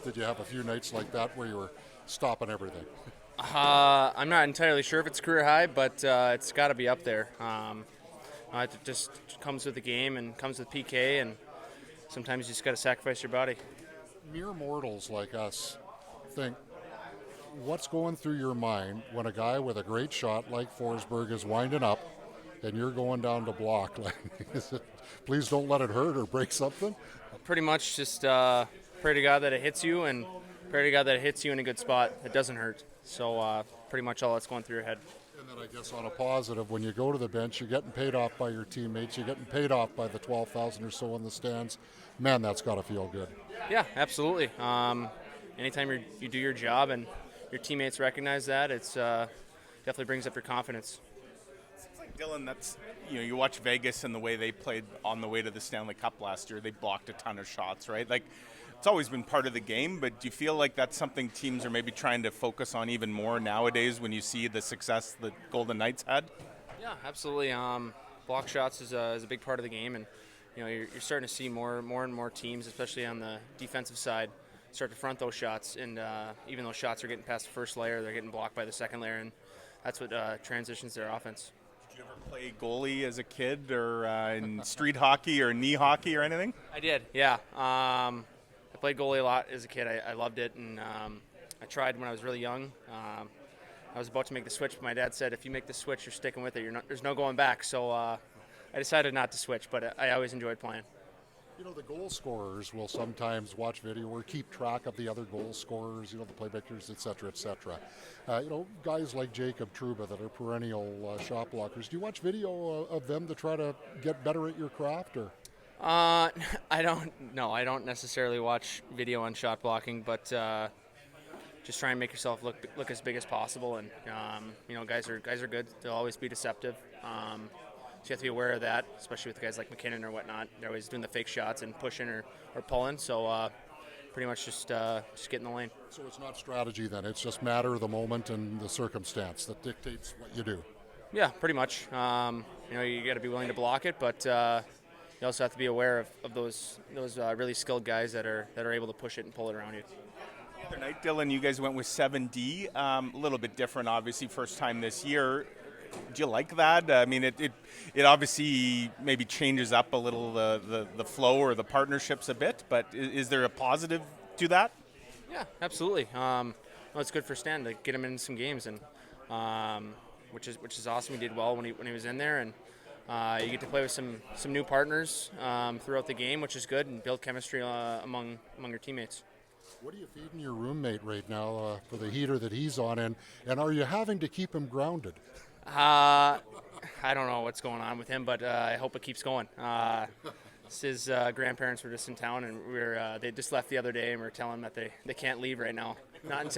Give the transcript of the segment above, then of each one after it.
did you have a few nights like that where you were stopping everything? I'm not entirely sure if it's career high, but it's got to be up there. It just comes with the game and comes with PK, and sometimes you just got to sacrifice your body. Mere mortals like us think, what's going through your mind when a guy with a great shot like Forsberg is winding up and you're going down to block? Like, is it, please don't let it hurt or break something? Pretty much just pray to God that it hits you, and pray to God that it hits you in a good spot. It doesn't hurt. So pretty much all that's going through your head. And then I guess on a positive, when you go to the bench, you're getting paid off by your teammates. You're getting paid off by the 12,000 or so in the stands. Man, that's got to feel good. Yeah, absolutely. Anytime you do your job and your teammates recognize that, it's definitely brings up your confidence. Seems like Dylan, that's you watch Vegas and the way they played on the way to the Stanley Cup last year. They blocked a ton of shots, right? Like, it's always been part of the game, but do you feel like that's something teams are maybe trying to focus on even more nowadays when you see the success that Golden Knights had? Yeah, absolutely. Block shots is a big part of the game, and you're starting to see more and more teams, especially on the defensive side, start to front those shots. And even though shots are getting past the first layer, they're getting blocked by the second layer, and that's what transitions their offense. Did you ever play goalie as a kid, or in street hockey or knee hockey or anything? I did, yeah. I played goalie a lot as a kid. I loved it, and I tried when I was really young. I was about to make the switch, but my dad said, if you make the switch, you're sticking with it. There's no going back. So I decided not to switch, but I always enjoyed playing. The goal scorers will sometimes watch video or keep track of the other goal scorers, the playmakers, et cetera, et cetera. Guys like Jacob Trouba that are perennial shot blockers. Do you watch video of them to try to get better at your craft, or? I don't. No, I don't necessarily watch video on shot blocking, but just try and make yourself look as big as possible. And guys are good. They'll always be deceptive. So you have to be aware of that, especially with guys like McKinnon or whatnot. They're always doing the fake shots and pushing or pulling. So pretty much just get in the lane. So it's not strategy then. It's just matter of the moment and the circumstance that dictates what you do. Yeah, pretty much. You got to be willing to block it, but you also have to be aware of those really skilled guys that are able to push it and pull it around you. The other night, Dylan, you guys went with 7D. A little bit different, obviously, first time this year. Do you like that? I mean, it obviously maybe changes up a little the flow or the partnerships a bit, but is there a positive to that? Yeah, absolutely. It's good for Stan to get him in some games, and which is awesome. He did well when he was in there, and you get to play with some new partners throughout the game, which is good, and build chemistry among your teammates. What are you feeding your roommate right now for the heater that he's on, and are you having to keep him grounded? I don't know what's going on with him, but I hope it keeps going. His grandparents were just in town, and they just left the other day, and we were telling them that they can't leave right now, not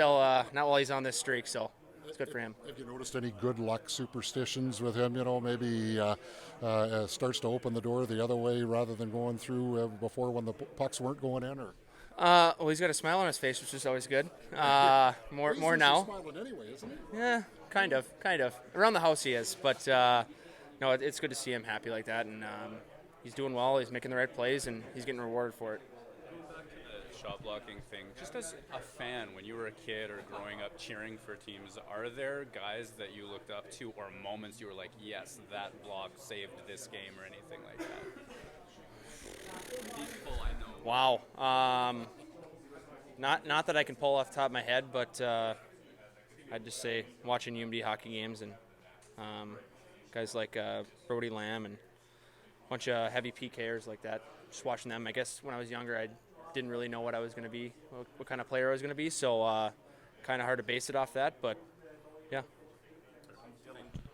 while he's on this streak. So it's good for him. Have you noticed any good luck superstitions with him? Maybe starts to open the door the other way rather than going through before when the pucks weren't going in, or? Well, he's got a smile on his face, which is always good. More now. Smiling anyway, isn't he? Yeah, kind of. Around the house he is, but no, it's good to see him happy like that, and he's doing well. He's making the right plays, and he's getting rewarded for it. Back to the shot blocking thing, just as a fan, when you were a kid or growing up cheering for teams, are there guys that you looked up to or moments you were like, yes, that block saved this game or anything like that? People I know. Wow. Not that I can pull off the top of my head, but I'd just say watching UMD hockey games and guys like Brody Lamb and a bunch of heavy PKers like that. Just watching them. I guess when I was younger, I didn't really know what I was going to be, what kind of player I was going to be. So kind of hard to base it off that, but yeah.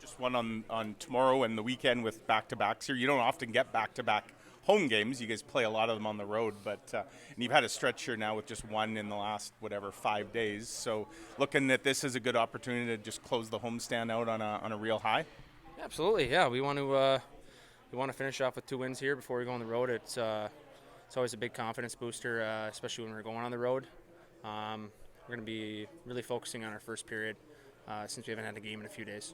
Just one on tomorrow and the weekend with back-to-backs here. You don't often get back-to-back home games. You guys play a lot of them on the road, but and you've had a stretch here now with just one in the last 5 days. So looking at this as a good opportunity to just close the homestand out on a real high. Absolutely, yeah. We want to finish off with 2 wins here before we go on the road. It's always a big confidence booster, especially when we're going on the road. We're going to be really focusing on our first period since we haven't had a game in a few days.